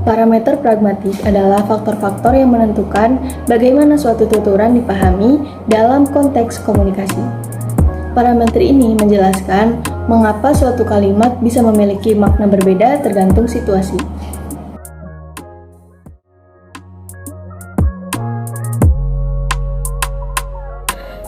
Parameter pragmatik adalah faktor-faktor yang menentukan bagaimana suatu tuturan dipahami dalam konteks komunikasi. Parameter ini menjelaskan mengapa suatu kalimat bisa memiliki makna berbeda tergantung situasi.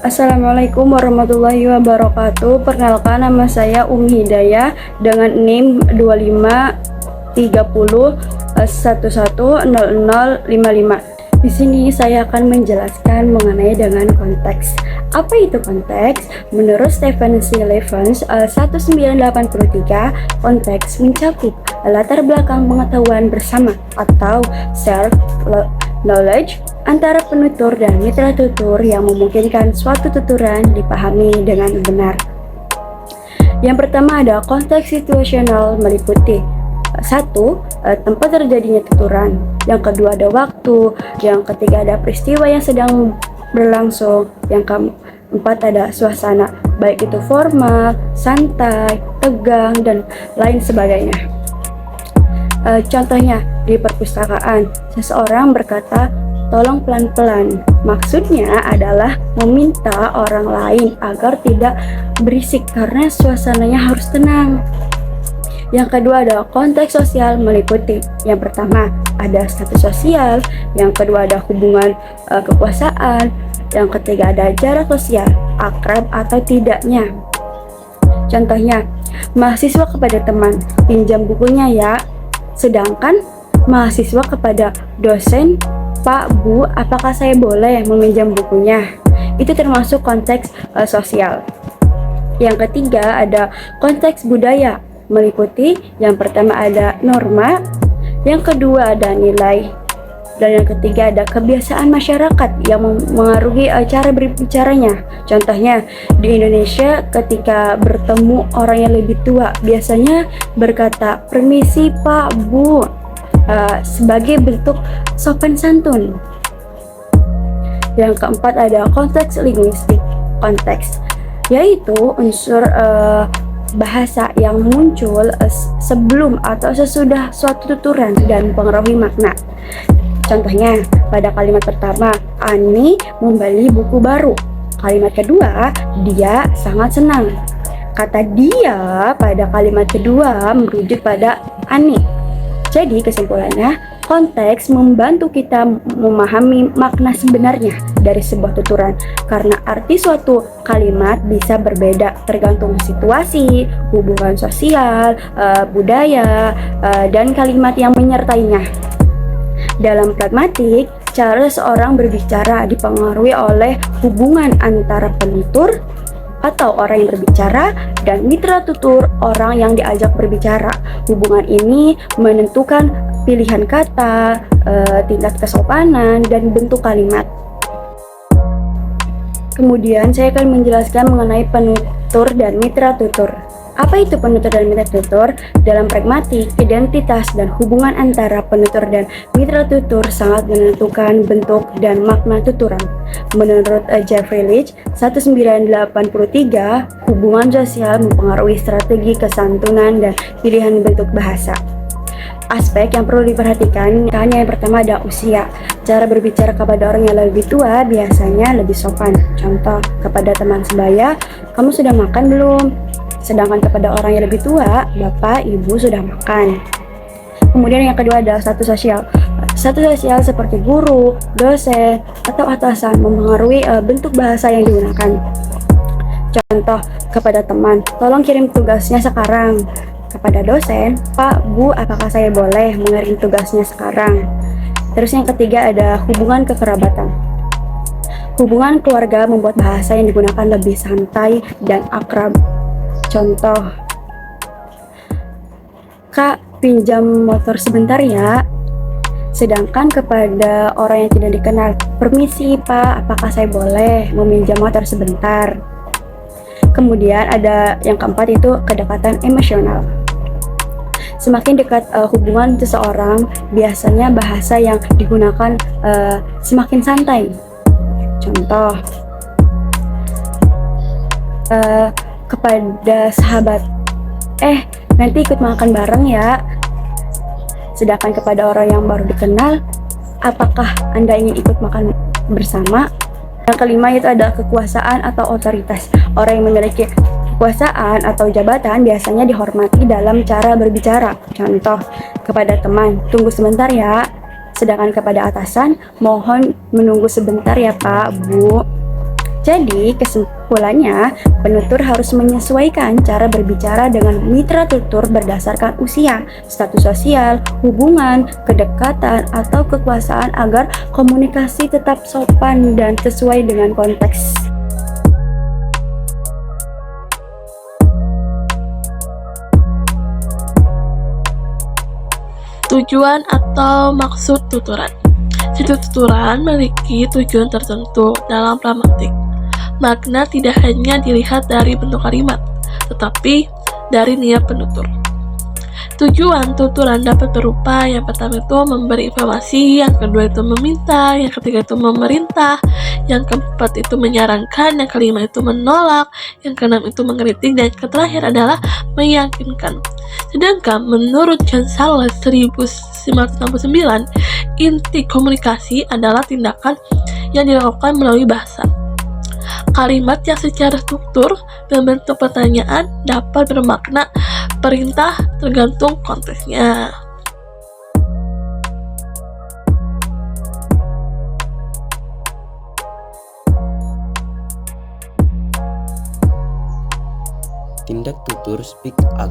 Assalamualaikum warahmatullahi wabarakatuh. Perkenalkan, nama saya Umi Hidayah dengan NIM 2530110055. Di sini saya akan menjelaskan mengenai dengan konteks. Apa itu konteks? Menurut Stephen C. Levens 1983, konteks mencakup latar belakang pengetahuan bersama atau self knowledge antara penutur dan mitra tutur yang memungkinkan suatu tuturan dipahami dengan benar. Yang pertama ada konteks situasional, meliputi 1. Tempat terjadinya tuturan. Yang kedua ada waktu. Yang ketiga ada peristiwa yang sedang berlangsung. Yang keempat ada suasana, baik itu formal, santai, tegang, dan lain sebagainya. Contohnya di perpustakaan, seseorang berkata, "Tolong pelan-pelan." Maksudnya adalah meminta orang lain agar tidak berisik karena suasananya harus tenang. Yang kedua ada konteks sosial, meliputi yang pertama ada status sosial, yang kedua ada hubungan kekuasaan, yang ketiga ada jarak sosial, akrab atau tidaknya. Contohnya, mahasiswa kepada teman, "Pinjam bukunya ya." Sedangkan mahasiswa kepada dosen, "Pak, Bu, apakah saya boleh meminjam bukunya?" Itu termasuk konteks sosial. Yang ketiga ada konteks budaya, meliputi yang pertama ada norma, yang kedua ada nilai, dan yang ketiga ada kebiasaan masyarakat yang mengaruhi cara berbicaranya. Contohnya di Indonesia ketika bertemu orang yang lebih tua biasanya berkata, "Permisi Pak, Bu," sebagai bentuk sopan santun. Yang keempat ada konteks linguistik. Konteks yaitu unsur bahasa yang muncul sebelum atau sesudah suatu tuturan dan mempengaruhi makna. Contohnya pada kalimat pertama, "Ani membeli buku baru." Kalimat kedua, "Dia sangat senang." Kata "dia" pada kalimat kedua merujuk pada Ani. Jadi kesimpulannya, konteks membantu kita memahami makna sebenarnya dari sebuah tuturan karena arti suatu kalimat bisa berbeda tergantung situasi, hubungan sosial, budaya, dan kalimat yang menyertainya. Dalam pragmatik, cara seorang berbicara dipengaruhi oleh hubungan antara penutur atau orang yang berbicara dan mitra tutur, orang yang diajak berbicara. Hubungan ini menentukan pilihan kata, tingkat kesopanan, dan bentuk kalimat. Kemudian saya akan menjelaskan mengenai penutur dan mitra tutur. Apa itu penutur dan mitra tutur? Dalam pragmatik, identitas dan hubungan antara penutur dan mitra tutur sangat menentukan bentuk dan makna tuturan. Menurut Jeffrey Leach 1983, hubungan sosial mempengaruhi strategi kesantunan dan pilihan bentuk bahasa. Aspek yang perlu diperhatikan hanya yang pertama ada usia. Cara berbicara kepada orang yang lebih tua biasanya lebih sopan. Contoh, kepada teman sebaya, "Kamu sudah makan belum?" Sedangkan kepada orang yang lebih tua, "Bapak, Ibu sudah makan." Kemudian yang kedua ada status sosial. Status sosial seperti guru, dosen, atau atasan mempengaruhi bentuk bahasa yang digunakan. Contoh, kepada teman, "Tolong kirim tugasnya sekarang." Kepada dosen, "Pak, Bu, apakah saya boleh mengirim tugasnya sekarang?" Terus yang ketiga ada hubungan kekerabatan. Hubungan keluarga membuat bahasa yang digunakan lebih santai dan akrab. Contoh, "Kak, pinjam motor sebentar ya." Sedangkan kepada orang yang tidak dikenal, "Permisi Pak, apakah saya boleh meminjam motor sebentar?" Kemudian ada yang keempat itu kedekatan emosional. Semakin dekat hubungan seseorang, biasanya bahasa yang digunakan semakin santai. Contoh, kepada sahabat, nanti ikut makan bareng ya." Sedangkan kepada orang yang baru dikenal, apakah Anda ingin ikut makan bersama? Yang kelima itu adalah kekuasaan atau otoritas. Orang yang memiliki kekuasaan atau jabatan biasanya dihormati dalam cara berbicara. Contoh, kepada teman, tunggu sebentar ya. Sedangkan kepada atasan, mohon menunggu sebentar ya Pak, Bu. Jadi, kesimpulannya, penutur harus menyesuaikan cara berbicara dengan mitra tutur berdasarkan usia, status sosial, hubungan, kedekatan, atau kekuasaan agar komunikasi tetap sopan dan sesuai dengan konteks. Tujuan atau maksud tuturan. Setiap tuturan memiliki tujuan tertentu dalam pragmatik. Makna tidak hanya dilihat dari bentuk kalimat, tetapi dari niat penutur. Tujuan tuturan dapat berupa yang pertama itu memberi informasi, yang kedua itu meminta, yang ketiga itu memerintah, yang keempat itu menyarankan, yang kelima itu menolak, yang keenam itu mengkritik, dan yang terakhir adalah meyakinkan. Sedangkan menurut John Sales 1969, inti komunikasi adalah tindakan yang dilakukan melalui bahasa. Kalimat yang secara struktur membentuk pertanyaan dapat bermakna perintah tergantung konteksnya. Tindak tutur speak out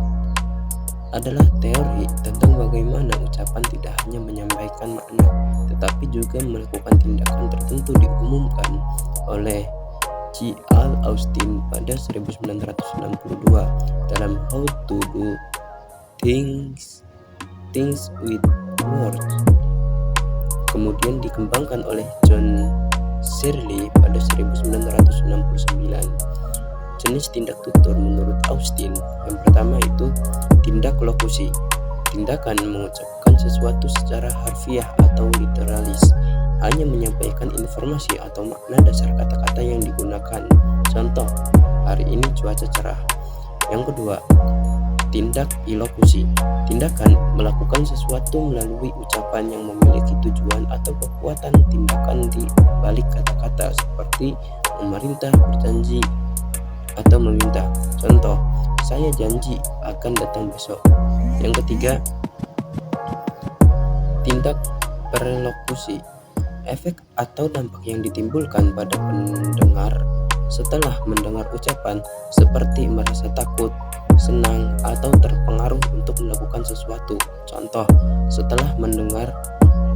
adalah teori tentang bagaimana ucapan tidak hanya menyampaikan makna, tetapi juga melakukan tindakan tertentu diumumkan oleh G. L. Austin pada 1962 dalam How to Do Things with Words. Kemudian dikembangkan oleh John Searle pada 1969. Jenis tindak tutur menurut Austin, yang pertama itu tindak lokusi, tindakan mengucapkan sesuatu secara harfiah atau literalis, hanya menyampaikan informasi atau makna dasar kata-kata yang digunakan. Contoh, hari ini cuaca cerah. Yang kedua, tindak ilokusi, tindakan melakukan sesuatu melalui ucapan yang memiliki tujuan atau kekuatan tindakan di balik kata-kata, seperti memerintah, berjanji, atau meminta. Contoh, saya janji akan datang besok. Yang ketiga, tindak perlokusi, efek atau dampak yang ditimbulkan pada pendengar setelah mendengar ucapan, seperti merasa takut, senang, atau terpengaruh untuk melakukan sesuatu. Contoh, setelah mendengar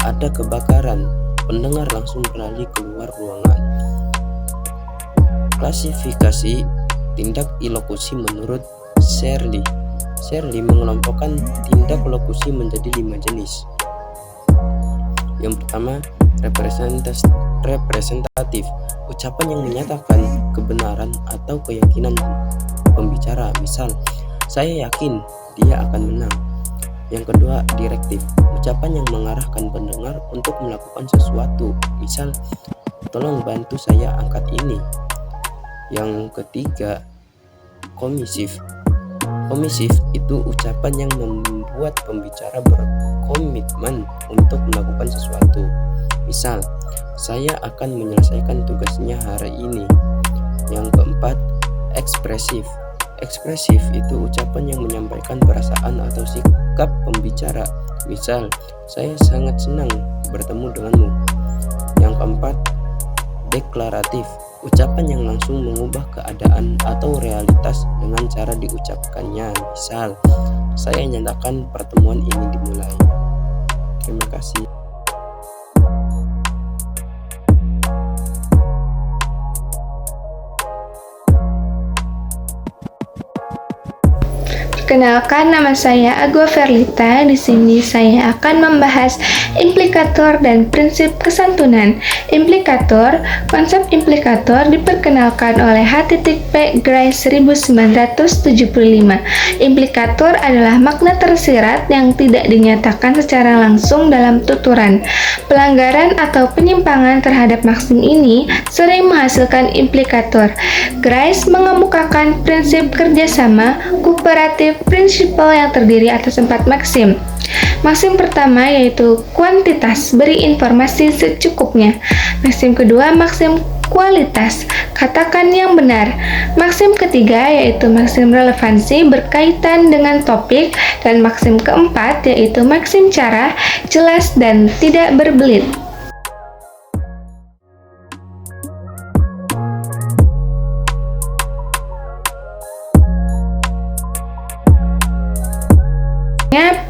ada kebakaran, pendengar langsung berlari keluar ruangan. Klasifikasi tindak ilokusi menurut Searle. Searle mengelompokkan tindak lokusi menjadi 5 jenis. Yang pertama, representatif, ucapan yang menyatakan kebenaran atau keyakinan pembicara. Misal, saya yakin dia akan menang. Yang kedua, direktif, ucapan yang mengarahkan pendengar untuk melakukan sesuatu. Misal, tolong bantu saya angkat ini. Yang ketiga, komisif. Komisif itu ucapan yang membuat pembicara berkomitmen untuk melakukan sesuatu. Misal, saya akan menyelesaikan tugasnya hari ini. Yang keempat, ekspresif. Ekspresif itu ucapan yang menyampaikan perasaan atau sikap pembicara. Misal, saya sangat senang bertemu denganmu. Yang keempat, deklaratif, ucapan yang langsung mengubah keadaan atau realitas dengan cara diucapkannya. Misal, saya nyatakan pertemuan ini dimulai. Terima kasih. Perkenalkan, nama saya Agua Verlita. Di sini saya akan membahas implikator dan prinsip kesantunan. Implikator, konsep implikator diperkenalkan oleh H.P. Grice 1975. Implikator adalah makna tersirat yang tidak dinyatakan secara langsung dalam tuturan. Pelanggaran atau penyimpangan terhadap maksim ini sering menghasilkan implikator. Grice mengemukakan prinsip kerjasama kooperatif prinsipal yang terdiri atas 4 maksim. Maksim pertama yaitu kuantitas, beri informasi secukupnya. Maksim kedua, maksim kualitas, katakan yang benar. Maksim ketiga yaitu maksim relevansi, berkaitan dengan topik. Dan maksim keempat yaitu maksim cara, jelas dan tidak berbelit.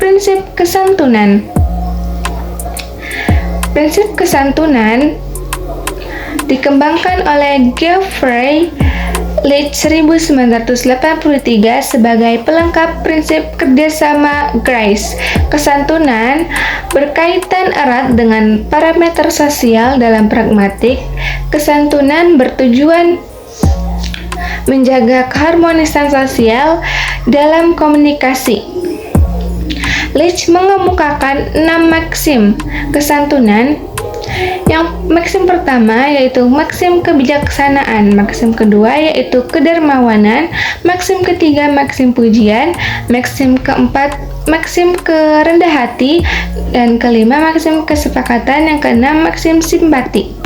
Prinsip kesantunan. Prinsip kesantunan dikembangkan oleh Geoffrey Leach 1983 sebagai pelengkap prinsip kerjasama Grice. Kesantunan berkaitan erat dengan parameter sosial dalam pragmatik. Kesantunan bertujuan menjaga keharmonisan sosial dalam komunikasi. Leach mengemukakan 6 maksim kesantunan. Yang maksim pertama yaitu maksim kebijaksanaan, maksim kedua yaitu kedermawanan, maksim ketiga maksim pujian, maksim keempat maksim kerendah hati, dan kelima maksim kesepakatan, yang keenam maksim simpati.